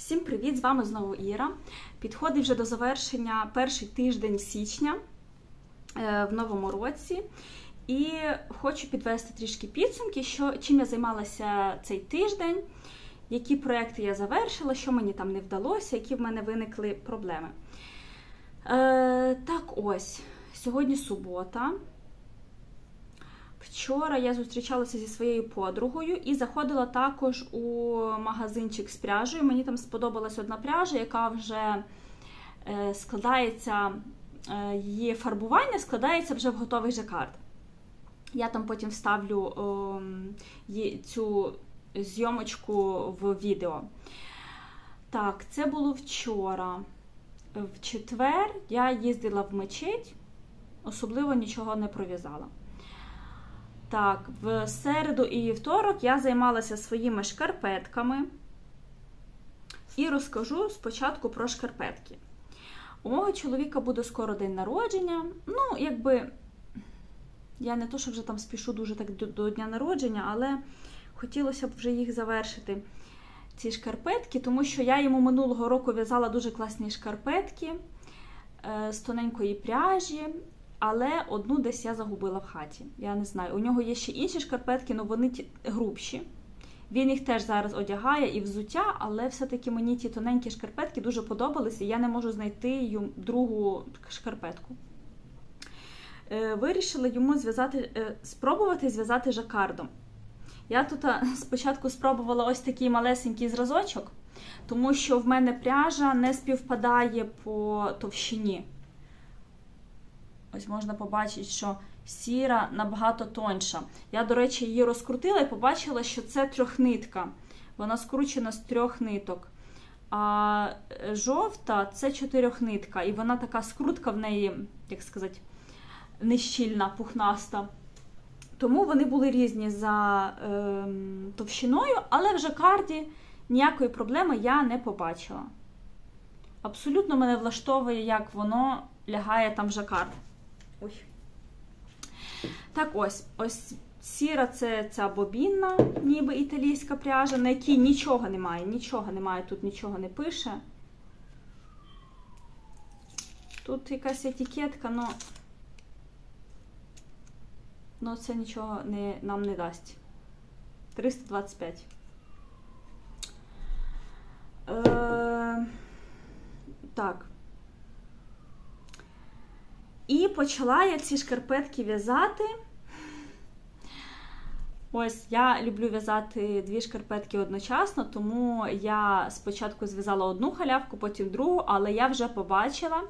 Всім привіт! З вами знову Іра. Підходить вже до завершення перший тиждень січня в новому році. І хочу підвести трішки підсумки, чим я займалася цей тиждень, які проекти я завершила, що мені там не вдалося, які в мене виникли проблеми. Так ось, сьогодні субота. Вчора я зустрічалася зі своєю подругою і заходила також у магазинчик з пряжею. Мені там сподобалась одна пряжа, яка вже складається, її фарбування складається вже в готовий жакард. Я там потім вставлю цю зйомочку в відео. Так, це було вчора. В четвер я їздила в мечеть, особливо нічого не пров'язала. Так, в середу і вівторок я займалася своїми шкарпетками. І розкажу спочатку про шкарпетки. У мого чоловіка буде скоро день народження. Ну, якби, я не то, що вже там спішу дуже так до дня народження, але хотілося б вже їх завершити, ці шкарпетки, тому що я йому минулого року в'язала дуже класні шкарпетки з тоненької пряжі. Але одну десь я загубила в хаті. Я не знаю. У нього є ще інші шкарпетки, але вони грубші. Він їх теж зараз одягає і взуття, але все-таки мені ті тоненькі шкарпетки дуже подобалися, і я не можу знайти другу шкарпетку. Вирішила йому спробувати зв'язати жакардом. Я тут спочатку спробувала ось такий малесенький зразочок, тому що в мене пряжа не співпадає по товщині. Ось можна побачити, що сіра набагато тоньша. Я, до речі, її розкрутила і побачила, що це трьохнитка. Вона скручена з 3 ниток. А жовта – це 4-нитка. І вона така скрутка в неї, як сказати, нещільна, пухнаста. Тому вони були різні за товщиною, але в жакарді ніякої проблеми я не побачила. Абсолютно мене влаштовує, як воно лягає там в жакард. Ой. Так ось сіра – це ця бобінна, ніби італійська пряжа, на якій нічого немає, тут нічого не пише. Тут якась етикетка, но це нічого нам не дасть. 325. Так. І почала я ці шкарпетки в'язати. Ось, я люблю в'язати 2 шкарпетки одночасно, тому я спочатку зв'язала одну халявку, потім другу, але я вже побачила,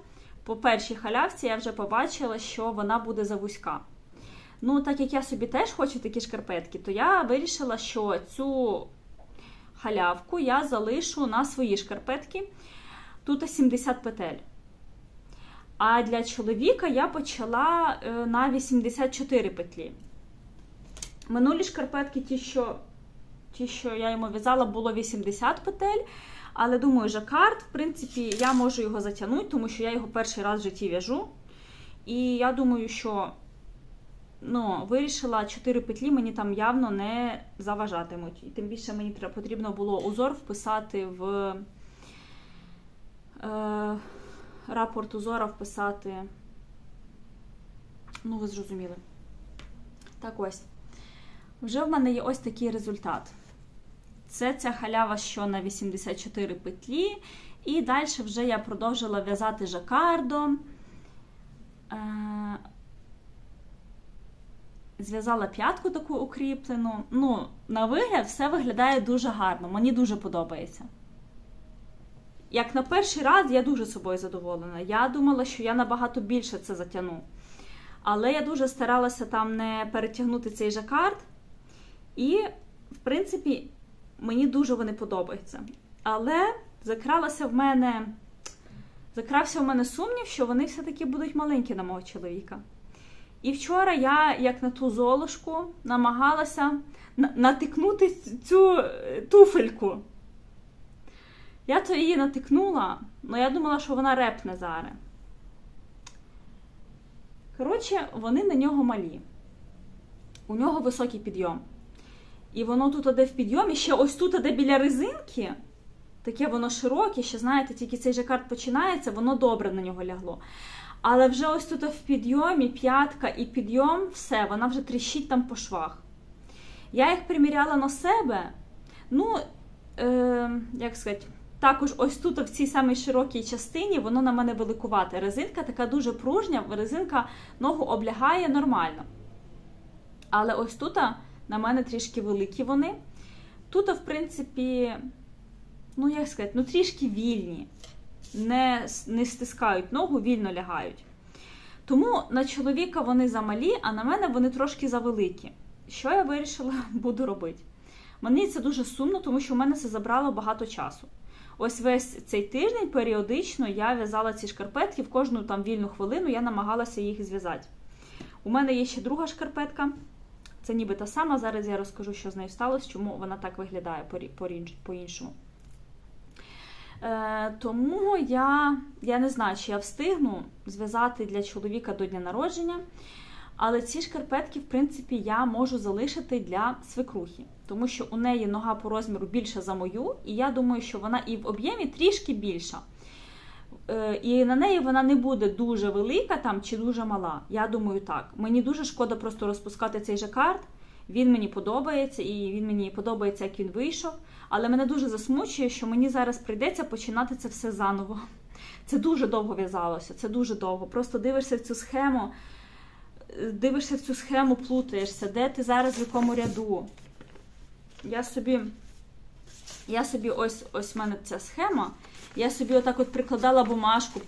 по першій халявці я вже побачила, що вона буде завузька. Ну, так як я собі теж хочу такі шкарпетки, то я вирішила, що цю халявку я залишу на свої шкарпетки. Тут 70 петель. А для чоловіка я почала на 84 петлі. Минулі шкарпетки, ті, що я йому в'язала, було 80 петель. Але, думаю, жакард, в принципі, я можу його затягнути, тому що я його перший раз в житті в'яжу. І я думаю, що вирішила 4 петлі мені там явно не заважатимуть. І тим більше мені потрібно було узор вписати в... рапорт узора вписати, ви зрозуміли. Так ось, вже в мене є ось такий результат. Це ця халява, що на 84 петлі, і далі вже я продовжила в'язати жакардом. Зв'язала п'ятку таку укріплену. На вигляд все виглядає дуже гарно, мені дуже подобається. Як на перший раз, я дуже собою задоволена. Я думала, що я набагато більше це затягну. Але я дуже старалася там не перетягнути цей жакард. І, в принципі, мені дуже вони подобаються. Але закрався в мене сумнів, що вони все-таки будуть маленькі на мого чоловіка. І вчора я, як на ту золушку, намагалася натикнути цю туфельку. Я то її натикнула, але я думала, що вона репне зараз. Коротше, вони на нього малі. У нього високий підйом. І воно тут іде в підйомі, ще ось тут іде біля резинки, таке воно широке, що, знаєте, тільки цей жакард починається, воно добре на нього лягло. Але вже ось тут в підйомі, п'ятка і підйом, все, вона вже тріщить там по швах. Я їх приміряла на себе, ну, як сказати, також ось тут, в цій самій широкій частині, воно на мене великувате. Резинка така дуже пружня, резинка ногу облягає нормально. Але ось тут на мене трішки великі вони. Тут, в принципі, ну, як сказати, ну, трішки вільні. Не стискають ногу, вільно лягають. Тому на чоловіка вони замалі, а на мене вони трошки завеликі. Що я вирішила буду робити? Мені це дуже сумно, тому що в мене це забрало багато часу. Ось весь цей тиждень періодично я в'язала ці шкарпетки, в кожну там вільну хвилину я намагалася їх зв'язати. У мене є ще друга шкарпетка, це ніби та сама, зараз я розкажу, що з нею сталося, чому вона так виглядає по-іншому. Тому я не знаю, чи я встигну зв'язати для чоловіка до дня народження, але ці шкарпетки, в принципі, я можу залишити для свекрухи, тому що у неї нога по розміру більша за мою, і я думаю, що вона і в об'ємі трішки більша. І на неї вона не буде дуже велика там чи дуже мала. Я думаю, так. Мені дуже шкода просто розпускати цей жакард. Він мені подобається, і він мені подобається, як він вийшов. Але мене дуже засмучує, що мені зараз прийдеться починати це все заново. Це дуже довго в'язалося, це дуже довго. Просто дивишся в цю схему, плутаєшся, де ти зараз в якому ряду. Я собі ось в мене ця схема, я собі отак от прикладала бумажку,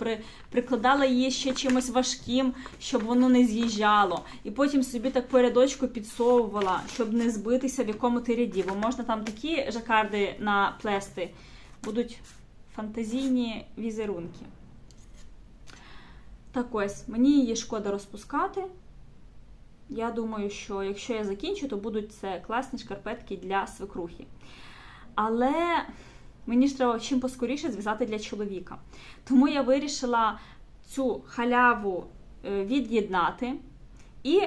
прикладала її ще чимось важким, щоб воно не з'їжджало. І потім собі так по рядочку підсовувала, щоб не збитися в якому ти ряді. Бо можна там такі жакарди наплести, будуть фантазійні візерунки. Так ось, мені її шкода розпускати. Я думаю, що якщо я закінчу, то будуть це класні шкарпетки для свекрухи. Але мені ж треба чим поскоріше зв'язати для чоловіка. Тому я вирішила цю халяву від'єднати. І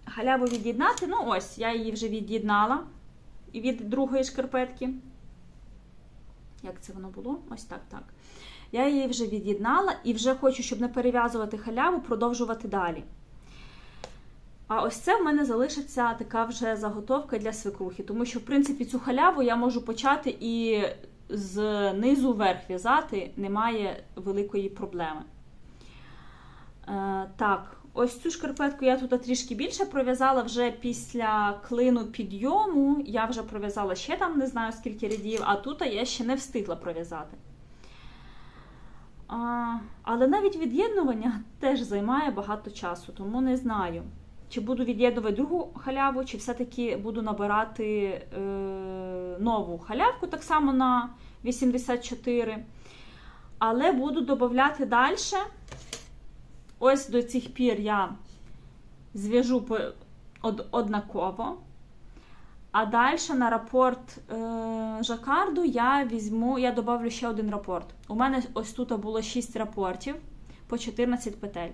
халяву від'єднати, ну ось, я її вже від'єднала від другої шкарпетки. Як це воно було? Ось так, так. Я її вже від'єднала і вже хочу, щоб не перев'язувати халяву, продовжувати далі. А ось це в мене залишиться така вже заготовка для свекрухи, тому що, в принципі, цю халяву я можу почати і знизу вверх в'язати, немає великої проблеми. Так, ось цю шкарпетку я тут трішки більше пров'язала вже після клину підйому, я вже пров'язала ще там не знаю скільки рядів, а тут я ще не встигла пров'язати. Але навіть від'єднування теж займає багато часу, тому не знаю. Чи буду від'єднувати другу халяву, чи все-таки буду набирати нову халявку, так само на 84. Але буду додавати далі. Ось до цих пір я зв'яжу однаково. А далі на рапорт жакарду я добавлю ще один рапорт. У мене ось тут було 6 рапортів по 14 петель.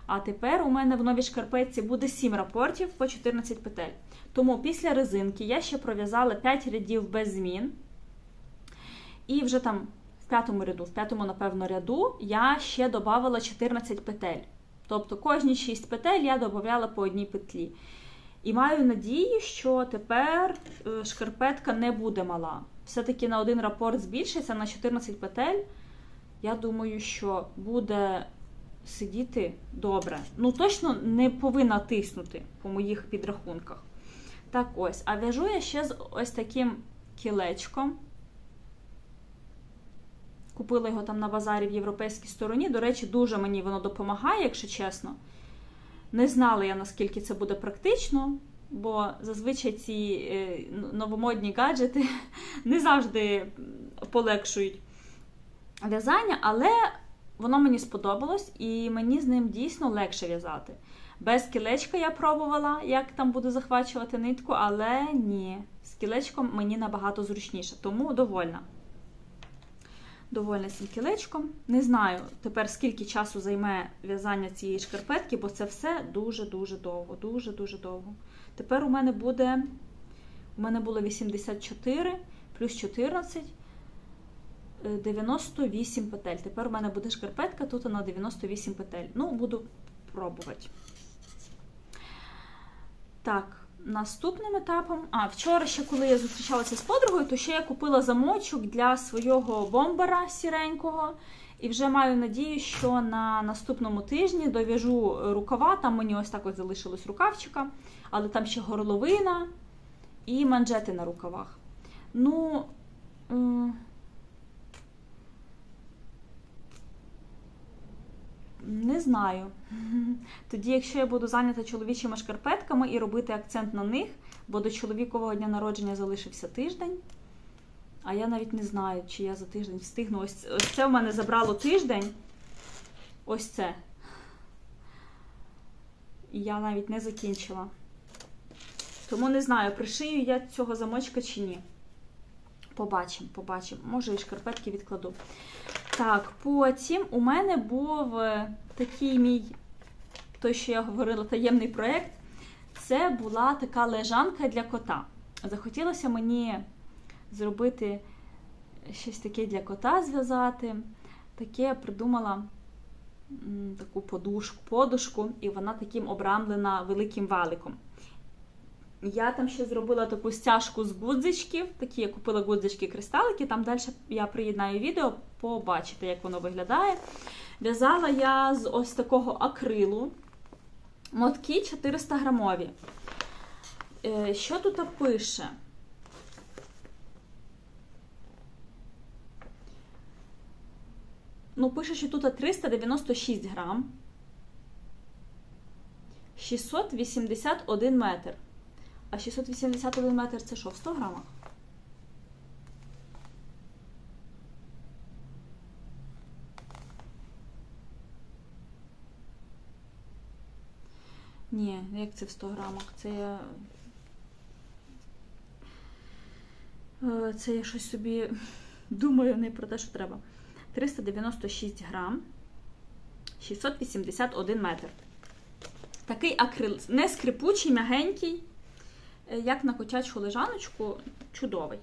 А тепер у мене в новій шкарпетці буде 7 рапортів по 14 петель. Тому після резинки я ще пров'язала 5 рядів без змін. І вже там в п'ятому, напевно, ряду я ще додавала 14 петель. Тобто кожні 6 петель я додавала по одній петлі. І маю надію, що тепер шкарпетка не буде мала. Все-таки на один рапорт збільшиться на 14 петель. Я думаю, що буде сидіти добре. Ну, точно не повинна тиснути по моїх підрахунках. Так ось. А в'яжу я ще з ось таким кілечком. Купила його там на базарі в європейській стороні. До речі, дуже мені воно допомагає, якщо чесно. Не знала я, наскільки це буде практично, бо зазвичай ці новомодні гаджети не завжди полегшують в'язання, але воно мені сподобалось і мені з ним дійсно легше в'язати. Без кілечка я пробувала, як там буду захвачувати нитку, але ні, з кілечком мені набагато зручніше, тому довольна. Довольна цим кілечком. Не знаю тепер, скільки часу займе в'язання цієї шкарпетки, бо це все дуже-дуже довго. Дуже-дуже довго. Тепер у мене було 84 плюс 14, 98 петель. Тепер у мене буде шкарпетка тут на 98 петель. Ну, буду пробувати. Так, наступним етапом... вчора ще, коли я зустрічалася з подругою, то ще я купила замочок для свого бомбера сіренького. І вже маю надію, що на наступному тижні дов'яжу рукава. Там мені ось так ось залишилось рукавчика, але там ще горловина і манжети на рукавах. Ну, не знаю. Тоді, якщо я буду зайнята чоловічими шкарпетками і робити акцент на них, бо до чоловікового дня народження залишився тиждень, а я навіть не знаю, чи я за тиждень встигну. Ось це в мене забрало тиждень. Ось це. І я навіть не закінчила. Тому не знаю, пришию я цього замочка чи ні. Побачимо, побачимо. Може і шкарпетки відкладу. Так, потім у мене був такий мій, той, що я говорила, таємний проєкт. Це була така лежанка для кота. Захотілося мені зробити щось таке для кота, зв'язати. Таке я придумала таку подушку, і вона таким обрамлена великим валиком. Я там ще зробила таку стяжку з гудзичків, такі я купила гудзички-кристалики, там далі я приєднаю відео, побачите, як воно виглядає. В'язала я з ось такого акрилу, мотки 400 грамові. Що тут пише? Ну, пише, що тут 396 грам, 681 метр. А 681 метр це що, в 100 грамах? Ні, як це в 100 грамах? Це я щось собі думаю не про те, що треба. 396 грам, 681 метр. Такий акрил, не скрипучий, м'ягенький, як на котячу лежаночку, чудовий.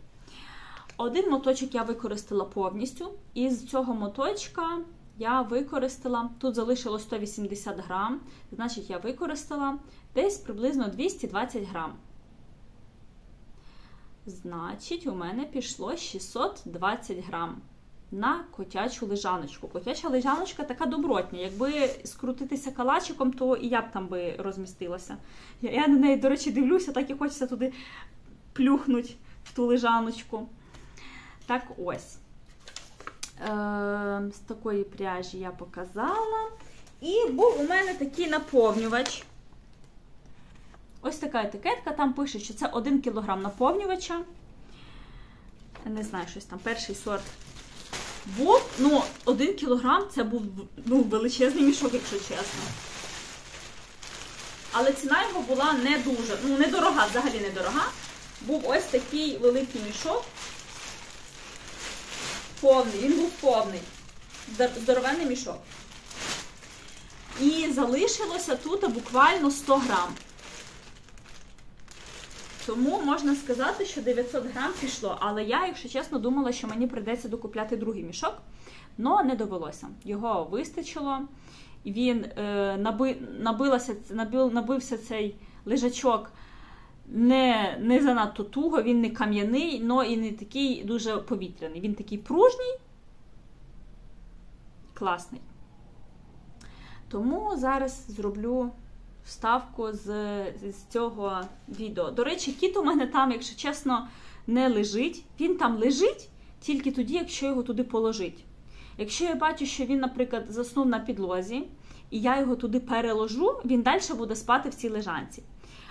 Один моточок я використала повністю, і з цього моточка я використала, тут залишилось 180 грам, значить я використала десь приблизно 220 грам. Значить, у мене пішло 620 грам на котячу лежаночку. Котяча лежаночка така добротня. Якби скрутитися калачиком, то і я б там би розмістилася. Я на неї, до речі, дивлюся, так і хочеться туди плюхнути в ту лежаночку. Так ось. З такої пряжі я показала. І був у мене такий наповнювач. Ось така етикетка, там пише, що це 1 кг наповнювача. Не знаю, щось там, перший сорт. Був, 1 кг це був величезний мішок, якщо чесно. Але ціна його була не дуже, недорога, взагалі недорога. Був ось такий великий мішок. Повний, він був повний. Здоровенний мішок. І залишилося тут буквально 100 грам. Тому можна сказати, що 900 грам пішло. Але я, якщо чесно, думала, що мені прийдеться докупляти другий мішок. Но не довелося. Його вистачило. Він набився цей лежачок не занадто туго, він не кам'яний, але і не такий дуже повітряний. Він такий пружній, класний. Тому зараз зроблю вставку з цього відео. До речі, кіт у мене там, якщо чесно, не лежить. Він там лежить тільки тоді, якщо його туди положить. Якщо я бачу, що він, наприклад, заснув на підлозі, і я його туди переложу, він далі буде спати в цій лежанці.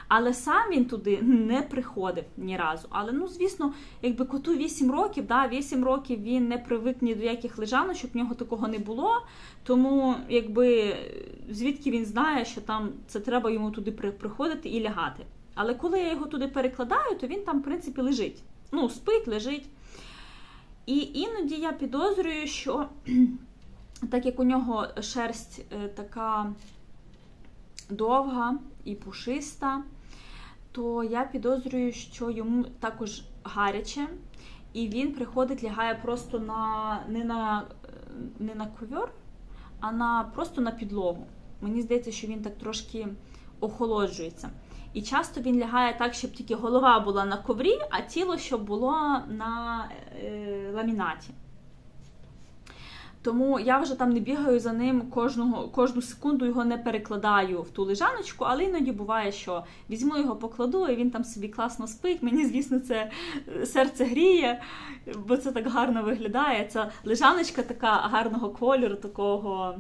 Але сам він туди не приходив ні разу. Але, звісно, якби коту 8 років, 8 років він не привик ні до яких лежаночок, в нього такого не було. Тому, якби, звідки він знає, що там це треба йому туди приходити і лягати. Але коли я його туди перекладаю, то він там, в принципі, лежить. Спить, лежить. І іноді я підозрюю, що так як у нього шерсть така довга і пушиста, то я підозрюю, що йому також гаряче. і він приходить, лягає просто не на ковер, а просто на підлогу. Мені здається, що він так трошки охолоджується. І часто він лягає так, щоб тільки голова була на коврі, а тіло, щоб було на ламінаті. Тому я вже там не бігаю за ним кожну секунду, його не перекладаю в ту лежаночку, але іноді буває, що візьму його, покладу, і він там собі класно спить. Мені, звісно, це серце гріє, бо це так гарно виглядає. Ця лежаночка така гарного кольору, такого,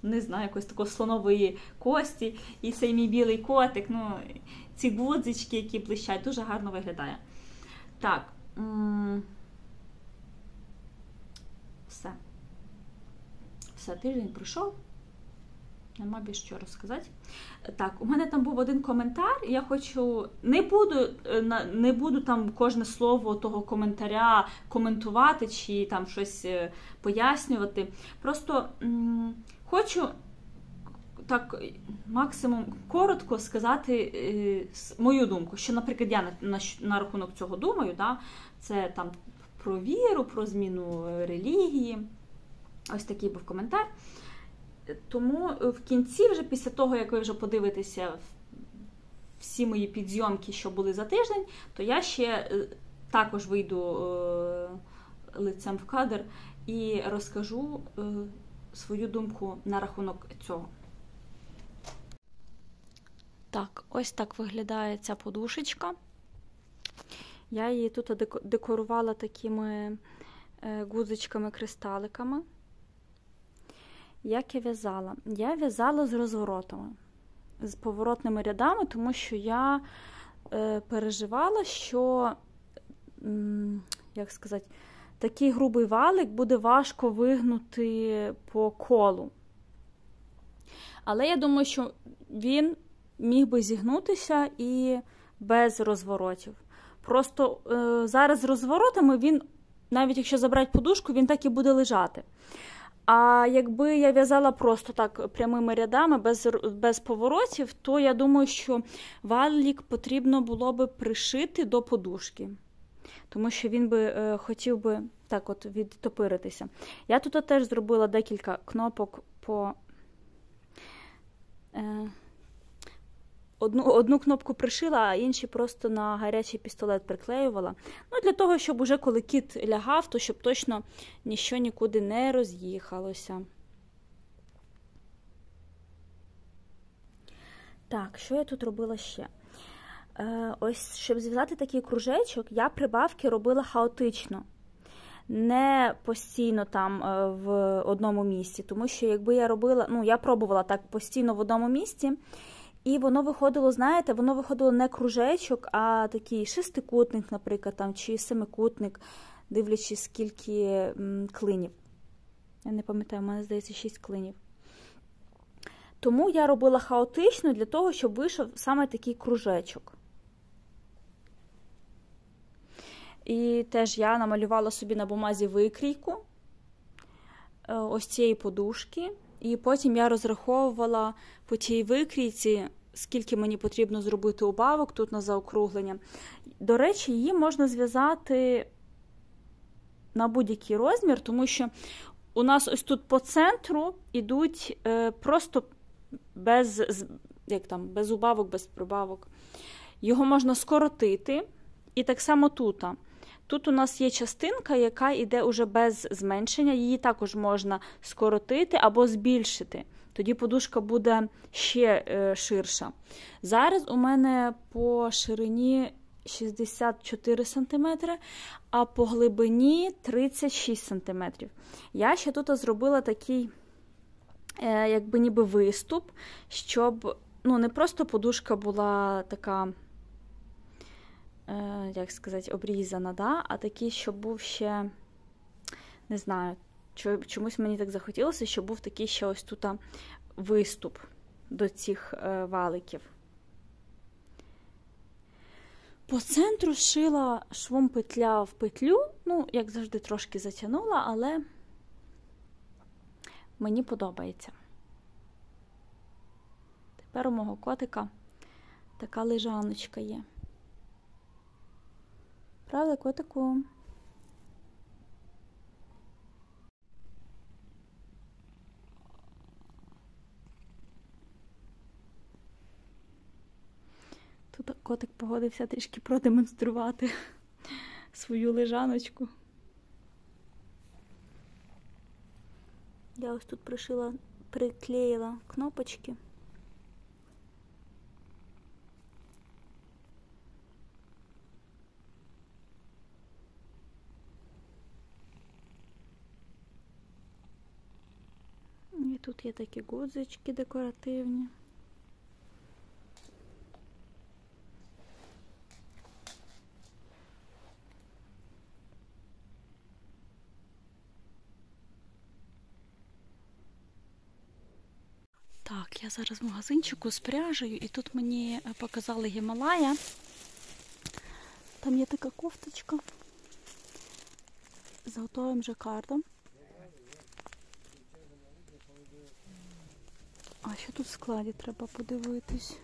не знаю, якось такої слонової кості. І цей мій білий котик, ці гудзички, які блищать, дуже гарно виглядає. Так. Все, тиждень пройшов. Нема більше що розказати. Так, у мене там був один коментар, я хочу... Не буду там кожне слово того коментаря коментувати чи там щось пояснювати. Просто хочу так максимум коротко сказати мою думку, що, наприклад, я на рахунок цього думаю, да? Це там про віру, про зміну релігії. Ось такий був коментар. Тому в кінці, вже після того, як ви вже подивитеся всі мої підзйомки, що були за тиждень, то я ще також вийду лицем в кадр і розкажу свою думку на рахунок цього. Так, ось так виглядає ця подушечка. Я її тут декорувала такими гудзичками-кристаликами. Як я в'язала? Я в'язала з розворотами, з поворотними рядами, тому що я переживала, що, як сказати, такий грубий валик буде важко вигнути по колу. Але я думаю, що він міг би зігнутися і без розворотів. Просто зараз з розворотами він, навіть якщо забрати подушку, він так і буде лежати. А якби я в'язала просто так прямими рядами, без поворотів, то я думаю, що валік потрібно було би пришити до подушки. Тому що він би хотів би так от відтопиритися. Я тут теж зробила декілька кнопок по... Одну кнопку пришила, а інші просто на гарячий пістолет приклеювала. Для того, щоб уже коли кіт лягав, то щоб точно ніщо нікуди не роз'їхалося. Так, що я тут робила ще? Ось, щоб зв'язати такий кружечок, я прибавки робила хаотично. Не постійно там в одному місці. Тому що якби я робила, я пробувала так постійно в одному місці, і воно виходило, знаєте, воно виходило не кружечок, а такий шестикутник, наприклад, там, чи семикутник, дивлячись, скільки клинів. Я не пам'ятаю, в мене, здається, 6 клинів. Тому я робила хаотично для того, щоб вийшов саме такий кружечок. І теж я намалювала собі на бумазі викрійку ось цієї подушки. І потім я розраховувала по тій викрійці, скільки мені потрібно зробити убавок тут на заокруглення. До речі, її можна зв'язати на будь-який розмір, тому що у нас ось тут по центру йдуть просто без убавок, без прибавок. Його можна скоротити. І так само тут. Тут у нас є частинка, яка йде уже без зменшення. Її також можна скоротити або збільшити. Тоді подушка буде ще ширша. Зараз у мене по ширині 64 см, а по глибині 36 см. Я ще тут зробила такий, якби ніби виступ, щоб не просто подушка була така, як сказати, обрізана, да? А такий, щоб був ще, не знаю, чомусь мені так захотілося, щоб був такий ще ось тут виступ до цих валиків. По центру шила швом петля в петлю, як завжди, трошки затягнула, але мені подобається. Тепер у мого котика така лежаночка є. Правда, котику? Тут котик погодився трішки продемонструвати свою лежаночку. Я ось тут приклеїла кнопочки. І тут є такі гудзички декоративні. Так, я зараз в магазинчику з пряжею, і тут мені показали Гімалая. Там є така кофточка з готовим жакардом. А що тут в складі, треба подивитись.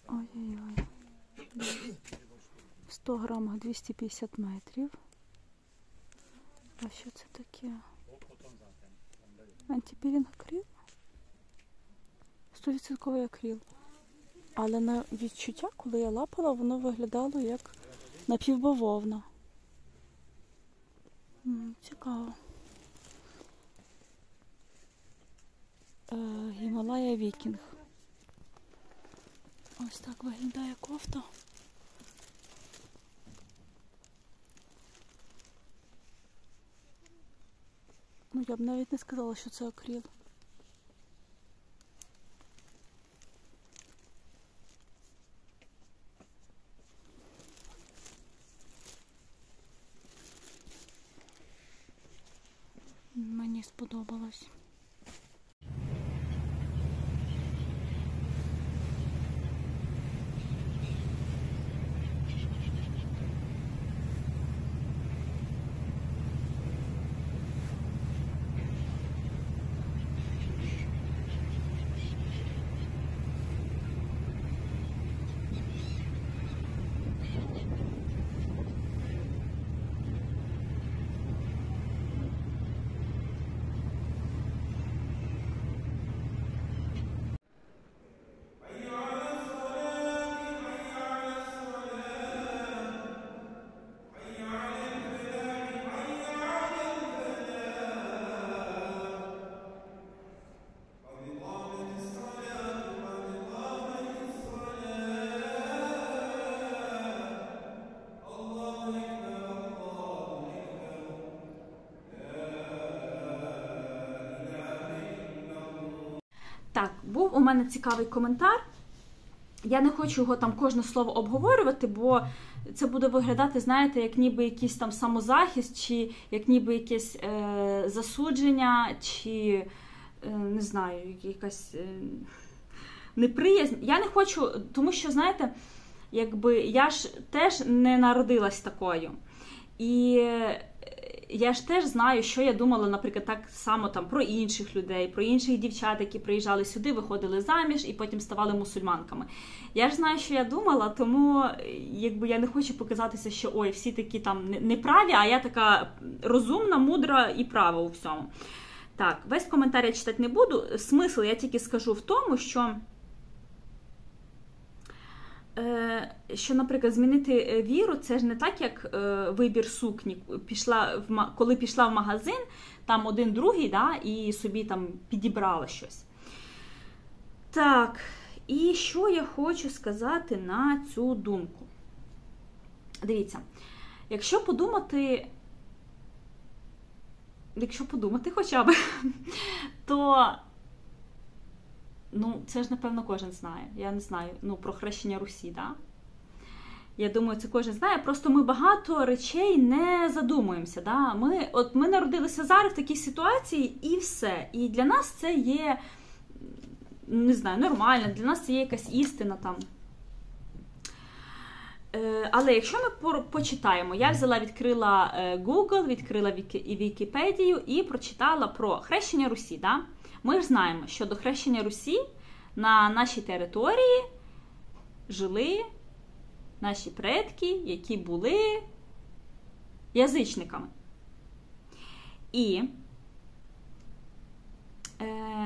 Ой-ой-ой. 100 грамах 250 метрів. А що це таке? Антипілінг акрил? 100% акрил. Але на відчуття, коли я лапала, воно виглядало як напівбавовна. Цікаво. Гімалая Вікінг. Ось так виглядає кофта. Ну, я б навіть не сказала, що це акрил. Мені сподобалось. Так, був у мене цікавий коментар. Я не хочу його там кожне слово обговорювати, бо це буде виглядати, знаєте, як ніби якийсь там самозахист, чи як ніби якесь засудження, чи, не знаю, якась неприязнь. Я не хочу, тому що, знаєте, якби я ж теж не народилась такою. І я ж теж знаю, що я думала, наприклад, так само там про інших людей, про інших дівчат, які приїжджали сюди, виходили заміж і потім ставали мусульманками. Я ж знаю, що я думала, тому якби я не хочу показатися, що ой, всі такі там неправі, а я така розумна, мудра і права у всьому. Так, весь коментар я читати не буду. Смисл я тільки скажу в тому, що, наприклад, змінити віру, це ж не так, як вибір сукні. Коли пішла в магазин, там один другий, да, і собі там підібрала щось. Так, і що я хочу сказати на цю думку? Дивіться, якщо подумати хоча б, то ну, це ж, напевно, кожен знає. Я не знаю, ну, про хрещення Русі, да? Я думаю, це кожен знає. Просто ми багато речей не задумуємося, да? Ми народилися зараз в такій ситуації і все. І для нас це є, не знаю, нормально, для нас це є якась істина там. Але якщо ми почитаємо, я відкрила Google, відкрила Вікіпедію і прочитала про хрещення Русі, да? Ми ж знаємо, що до хрещення Русі на нашій території жили наші предки, які були язичниками. І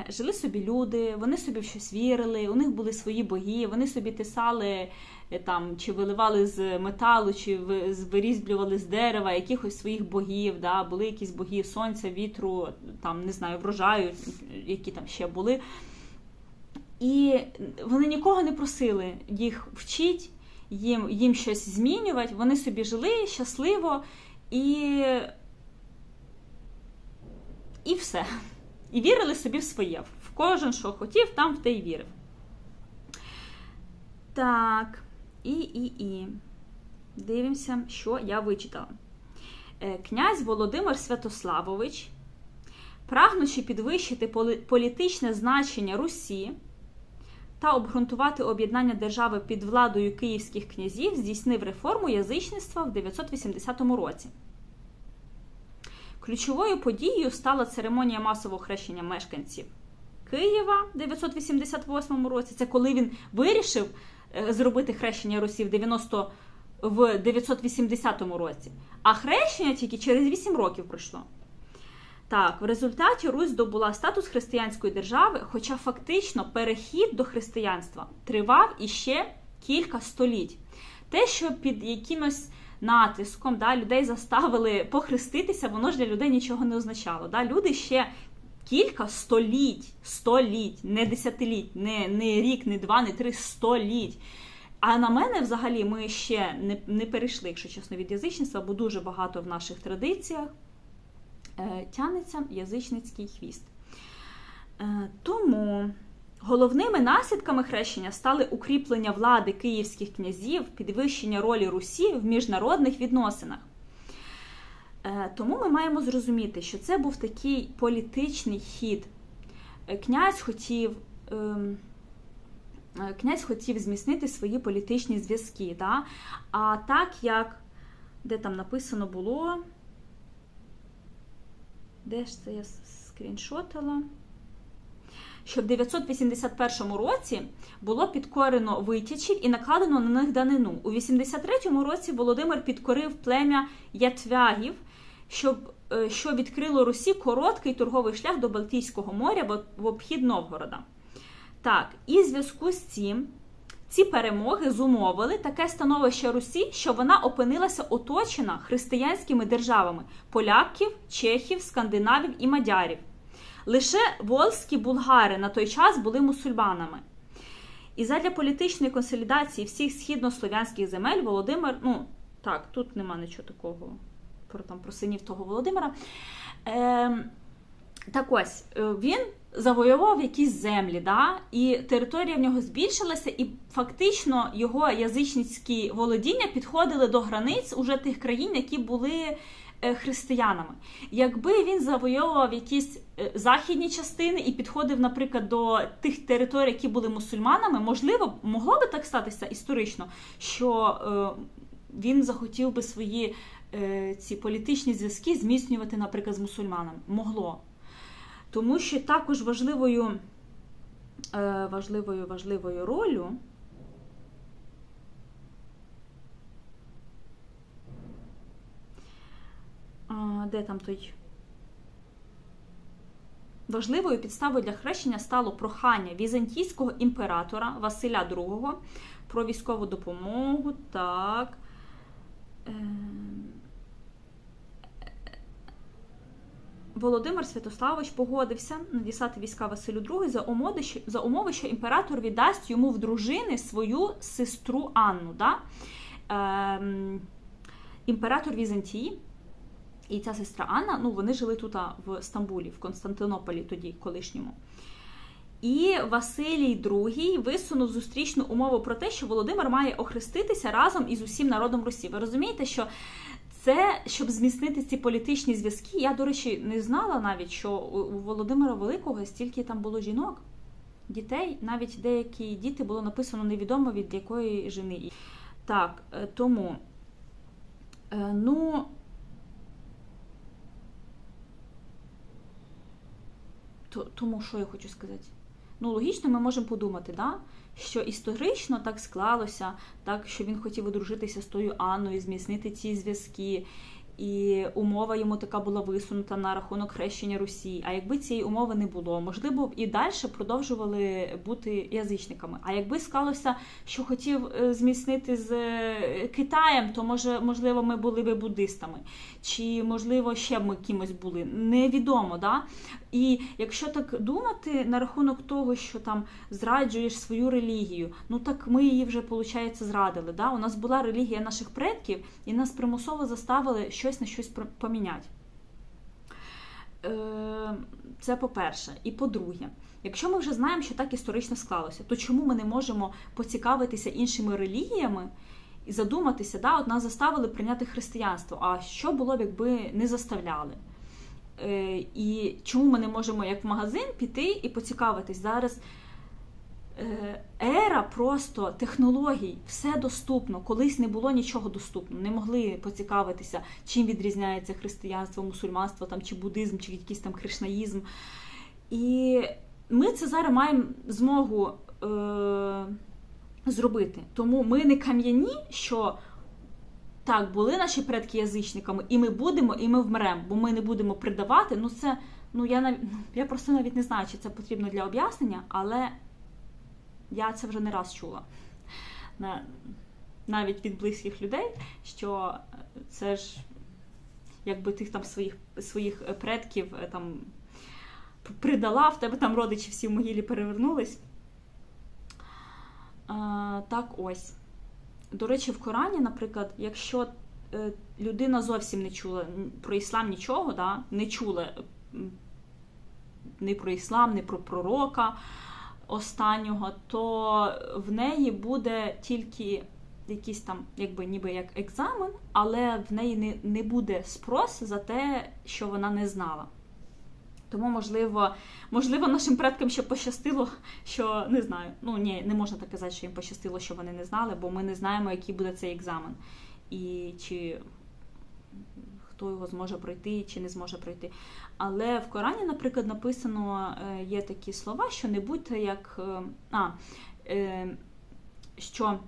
жили собі люди, вони собі в щось вірили, у них були свої боги, вони собі тисали, там, чи виливали з металу, чи вирізблювали з дерева якихось своїх богів, да? Були якісь боги сонця, вітру, там, не знаю, врожаю, які там ще були. І вони нікого не просили їх вчити, їм щось змінювати, вони собі жили щасливо і все. І вірили собі в своє. В кожен, що хотів, там в те й вірив. Так, і. Дивимося, що я вичитала. Князь Володимир Святославович, прагнучи підвищити політичне значення Русі та обґрунтувати об'єднання держави під владою київських князів, здійснив реформу язичництва в 980 році. Ключовою подією стала церемонія масового хрещення мешканців Києва в 988 році. Це коли він вирішив зробити хрещення Русі в 980 році. А хрещення тільки через 8 років пройшло. Так, в результаті Русь здобула статус християнської держави, хоча фактично перехід до християнства тривав іще кілька століть. Те, що під якимось натиском людей заставили похреститися, воно ж для людей нічого не означало. Люди ще кілька століть, не десятиліть, не рік, не два, не 3, століть. А на мене, взагалі, ми ще не перейшли, якщо чесно, від язичництва, бо дуже багато в наших традиціях тянеться язичницький хвіст. Тому головними наслідками хрещення стали укріплення влади київських князів, підвищення ролі Русі в міжнародних відносинах. Тому ми маємо зрозуміти, що це був такий політичний хід. Князь хотів зміцнити свої політичні зв'язки. Да? А так як, де там написано було, де ж це я скріншотила, що в 981 році було підкорено витячів і накладено на них данину. У 83 році Володимир підкорив плем'я ятвягів, що відкрило Русі короткий торговий шлях до Балтійського моря в обхід Новгорода. Так, і в зв'язку з цим ці перемоги зумовили таке становище Русі, що вона опинилася оточена християнськими державами – поляків, чехів, скандинавів і мадярів. Лише волзькі булгари на той час були мусульманами. І задля політичної консолідації всіх східнослов'янських земель Володимир, тут нема нічого такого про синів того Володимира, так ось, він завоював якісь землі, і територія в нього збільшилася, і фактично його язичницькі володіння підходили до границь уже тих країн, які були християнами. Якби він завоював якісь західні частини і підходив, наприклад, до тих територій, які були мусульманами, можливо, могло би так статися історично, що він захотів би свої ці політичні зв'язки зміцнювати, наприклад, з мусульманами. Могло. Тому що також важливою ролью важливою підставою для хрещення стало прохання візантійського імператора Василя II про військову допомогу. Так. Володимир Святославович погодився надіслати війська Василю II за умови, що імператор віддасть йому в дружини свою сестру Анну. Да? Імператор Візантії і ця сестра Анна, вони жили тут в Стамбулі, в Константинополі тоді, колишньому. І Василій II висунув зустрічну умову про те, що Володимир має охреститися разом із усім народом Русі. Ви розумієте, що це, щоб зміцнити ці політичні зв'язки, я, до речі, не знала навіть, що у Володимира Великого стільки там було жінок, дітей, навіть деякі діти було написано невідомо від якої жени. Так, тому, тому що я хочу сказати? Логічно ми можемо подумати, що історично так склалося, так, що він хотів одружитися з тою Анною, зміцнити ці зв'язки. і умова йому така була висунута на рахунок хрещення Русі. А якби цієї умови не було, можливо, і далі продовжували бути язичниками. А якби склалося, що хотів зміцнити з Китаєм, то, можливо, ми були б буддистами. Чи, можливо, ще б ми кимось були. Невідомо, да? І якщо так думати на рахунок того, що там зраджуєш свою релігію, ну так ми її вже, виходить, зрадили. Да? У нас була релігія наших предків, і нас примусово заставили щось на щось поміняти. Це по-перше. І по-друге, якщо ми вже знаємо, що так історично склалося, то чому ми не можемо поцікавитися іншими релігіями і задуматися, да, от нас заставили прийняти християнство, а що було б, якби не заставляли? І чому ми не можемо, як в магазин, піти і поцікавитись? Зараз ера просто технологій, все доступно. Колись не було нічого доступно. Не могли поцікавитися, чим відрізняється християнство, мусульманство, там, чи буддизм, чи якийсь там кришнаїзм. І ми це зараз маємо змогу зробити. Тому ми не кам'яні, що так, були наші предки язичниками, і ми будемо, і ми вмремо, бо ми не будемо придавати. Ну це, я просто навіть не знаю, чи це потрібно для об'яснення, але я це вже не раз чула. Навіть від близьких людей, що це ж, якби тих там своїх предків там придала, в тебе там родичі всі в могилі перевернулись. Так ось. До речі, в Корані, наприклад, якщо людина зовсім не чула про іслам нічого, да, не чула ні про іслам, ні про пророка останнього, то в неї буде тільки якийсь там, якби ніби як екзамен, але в неї не буде спрос за те, що вона не знала. Тому, можливо, нашим предкам ще пощастило, що, не знаю, не можна так казати, що їм пощастило, що вони не знали, бо ми не знаємо, який буде цей екзамен. І чи хто його зможе пройти, чи не зможе пройти. Але в Корані, наприклад, написано, є такі слова, що не будьте як... що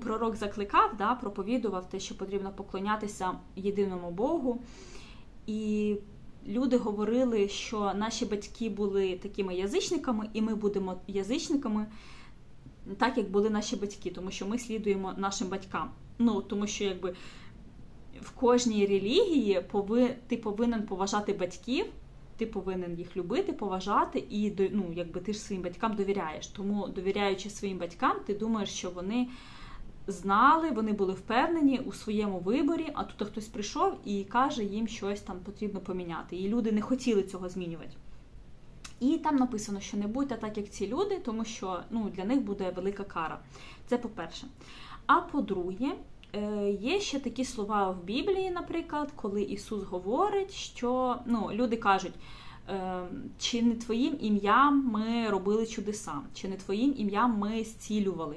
пророк закликав, да, проповідував те, що потрібно поклонятися єдиному Богу. І люди говорили, що наші батьки були такими язичниками, і ми будемо язичниками, так, як були наші батьки, тому що ми слідуємо нашим батькам. Тому що, якби, в кожній релігії ти повинен поважати батьків, ти повинен їх любити, поважати, і, якби, ти ж своїм батькам довіряєш. Тому, довіряючи своїм батькам, ти думаєш, що вони знали, вони були впевнені у своєму виборі, а тут хтось прийшов і каже, їм щось там потрібно поміняти. І люди не хотіли цього змінювати. І там написано, що не будьте так, як ці люди, тому що для них буде велика кара. Це по-перше. А по-друге, є ще такі слова в Біблії, наприклад, коли Ісус говорить, що люди кажуть, чи не твоїм ім'ям ми робили чудеса, чи не твоїм ім'ям ми зцілювали.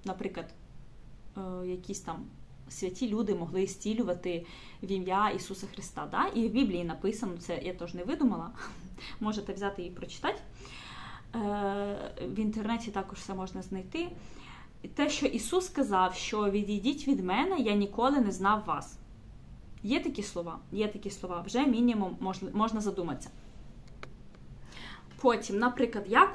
Наприклад, якісь там святі люди могли зцілювати в ім'я Ісуса Христа. Да? І в Біблії написано, це я теж не видумала, можете взяти і прочитати. В інтернеті також все можна знайти. Те, що Ісус сказав, що відійдіть від мене, я ніколи не знав вас. Є такі слова, вже мінімум можна задуматися. Потім, наприклад, я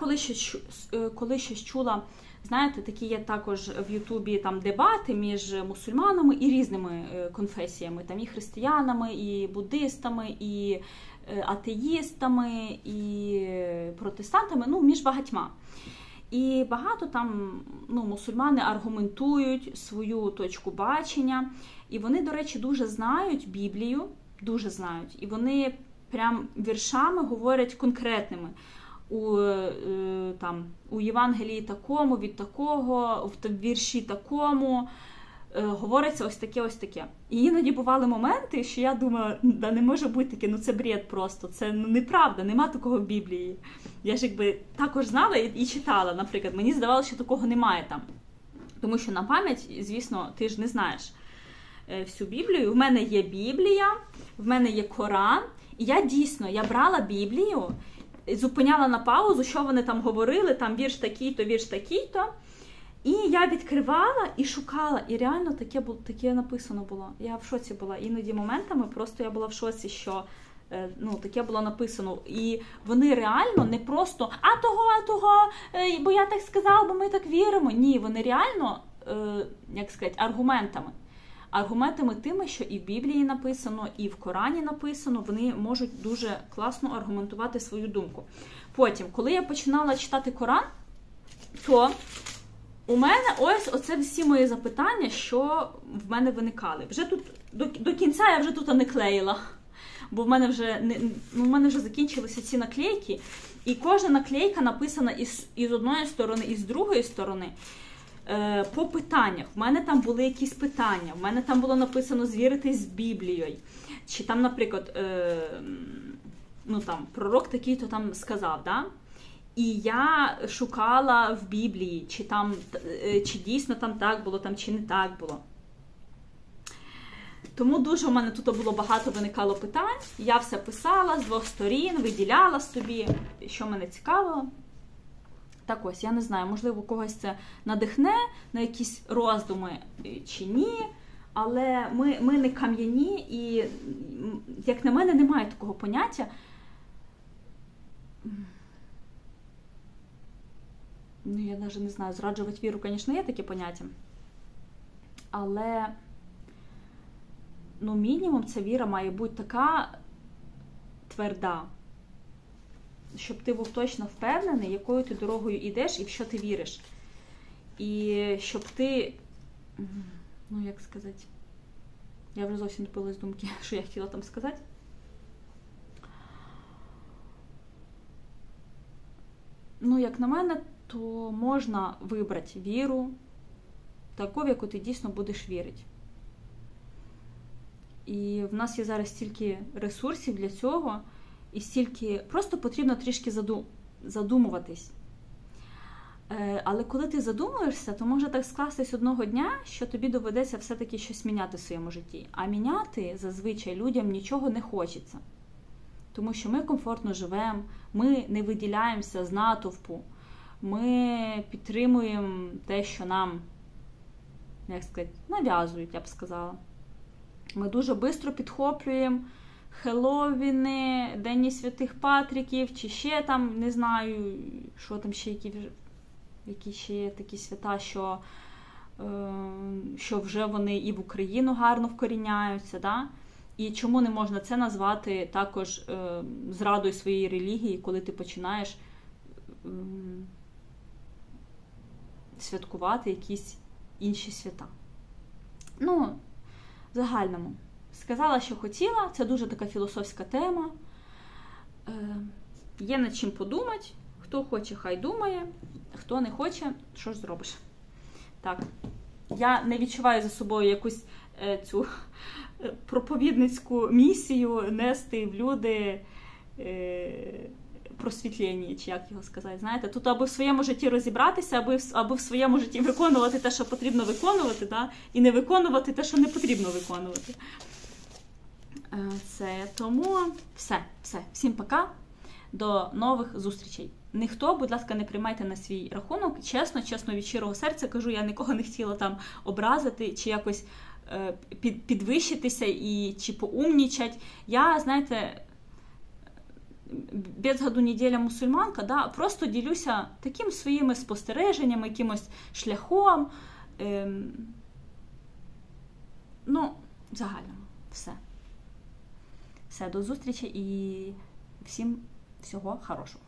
коли щось чула, знаєте, такі є також в Ютубі там дебати між мусульманами і різними конфесіями, там і християнами, і буддистами, і атеїстами, і протестантами, між багатьма. І багато там мусульмани аргументують свою точку бачення, і вони, до речі, дуже знають Біблію, дуже знають, і вони прям віршами говорять конкретними. У Євангелії такому, від такого, в вірші такому, говориться ось таке, ось таке. І іноді бували моменти, що я думаю, да не може бути таке, це бред просто, це неправда, нема такого в Біблії. Я ж якби також знала і читала, наприклад, мені здавалося, що такого немає там. Тому що на пам'ять, звісно, ти ж не знаєш всю Біблію. В мене є Біблія, в мене є Коран, і я брала Біблію, зупиняла на паузу, що вони там говорили, там вірш такий-то, І я відкривала і шукала, і реально таке написано було. Я в шоці була. Іноді моментами просто я була в шоці, що таке було написано. І вони реально не просто того, бо я так сказав, бо ми так віримо. Ні, вони реально, аргументами. Аргументами тими, що і в Біблії написано, і в Корані написано, вони можуть дуже класно аргументувати свою думку. Потім, коли я починала читати Коран, то у мене оце всі мої запитання, що в мене виникали. Вже тут, до кінця я вже тут не клеїла, бо в мене вже закінчилися ці наклейки, і кожна наклейка написана із одної сторони, і з другої сторони. По питаннях. В мене там були якісь питання, в мене там було написано звіритись з Біблією. Чи там, наприклад, пророк такий-то там сказав, да? І я шукала в Біблії, чи дійсно там так було, чи не так було. Тому дуже у мене тут було багато виникало питань. Я все писала з двох сторін, виділяла собі, що мене цікавило. Так ось, я не знаю, можливо, когось це надихне на якісь роздуми чи ні, але ми не кам'яні і, як на мене, немає такого поняття. Я навіть не знаю, зраджувати віру, звісно, є таке поняття. Але, мінімум, ця віра має бути така тверда, щоб ти був точно впевнений, якою ти дорогою йдеш і в що ти віриш. І щоб ти, як сказати, я вже зовсім збилась з думки, що я хотіла там сказати. Як на мене, то можна вибрати віру, таку, в яку ти дійсно будеш вірити. І в нас є зараз стільки ресурсів для цього, і стільки, просто потрібно трішки задумуватись. Але коли ти задумуєшся, то може так скластись одного дня, що тобі доведеться все-таки щось міняти в своєму житті. А міняти зазвичай людям нічого не хочеться. Тому що ми комфортно живемо, ми не виділяємося з натовпу, ми підтримуємо те, що нам, нав'язують, я б сказала. Ми дуже швидко підхоплюємо Хеллоуіни, День Святих Патріків, чи ще там, не знаю, що там ще, які ще є такі свята, що вже вони і в Україну гарно вкоріняються, да? І чому не можна це назвати також зрадою своєї релігії, коли ти починаєш святкувати якісь інші свята. В загальному. Сказала, що хотіла, це дуже така філософська тема. Є над чим подумати. Хто хоче, хай думає. Хто не хоче, що ж зробиш. Так. Я не відчуваю за собою якусь цю проповідницьку місію нести в люди просвітлення, чи як його сказати. Знаєте, тут аби в своєму житті розібратися, аби в своєму житті виконувати те, що потрібно виконувати, да? І не виконувати те, що не потрібно виконувати. Тому все. Всім пока. До нових зустрічей. Ніхто, будь ласка, не приймайте на свій рахунок. Чесно, від щирого серця кажу, я нікого не хотіла там образити, чи якось підвищитися, чи поумнічать. Я, знаєте, без году неділя мусульманка, да, просто ділюся таким своїми спостереженнями, якимось шляхом. В загальному. Все, до зустрічі і всім всього хорошого.